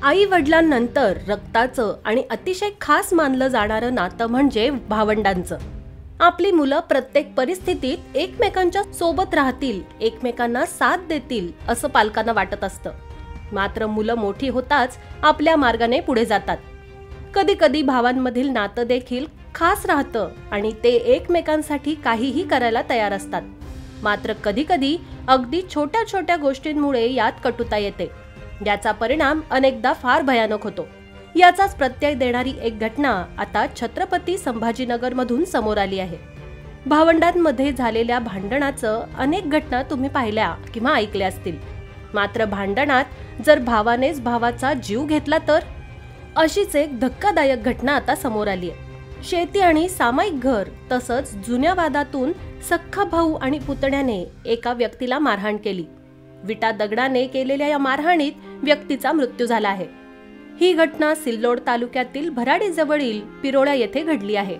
आई वडिलांनंतर रक्ताचं आणि अतिशय खास मानलं जाणारं नातं म्हणजे भावंडांचं। आपली मुलं प्रत्येक परिस्थितीत एकमेकांच्या सोबत राहतील, एकमेकांना साथ देतील असं पालकांना वाटत असतं। मात्र मुलं मोठी होताच आपल्या मार्गाने पुढे जातात। कधी कधी भावांमधील नातं देखील खास राहतं आणि ते एकमेकांसाठी काहीही करायला तयार असतात। मात्र कधी कधी अगदी छोट्या छोट्या गोष्टींमुळे यात कटुता येते। याचा परिणाम अनेकदा फार भयानक होतो। याचाच प्रत्यय देणारी एक घटना आता छत्रपती संभाजीनगर मधून समोर आली आहे। भावंडांमध्ये झालेल्या भांडणाचं अनेक घटना तुम्ही पाहिल्या किंवा ऐकल्या असतील। मात्र भांडणात जर भावानेच भावाचा जीव घेतला तर अशीच एक धक्कादायक घटना आता समोर आली आहे। शेती आणि सामायिक घर तसंच जुन्या वादातून सख्खा भाऊ आणि पुतण्याने एका व्यक्तीला मारहाण केली। विटा दगडाने केलेल्या या मारहाणीत व्यक्तीचा मृत्यू झाला आहे। ही घटना सिल्लोड तालुक्यातील भराडी जवळील पिरोळा येथे घडली आहे।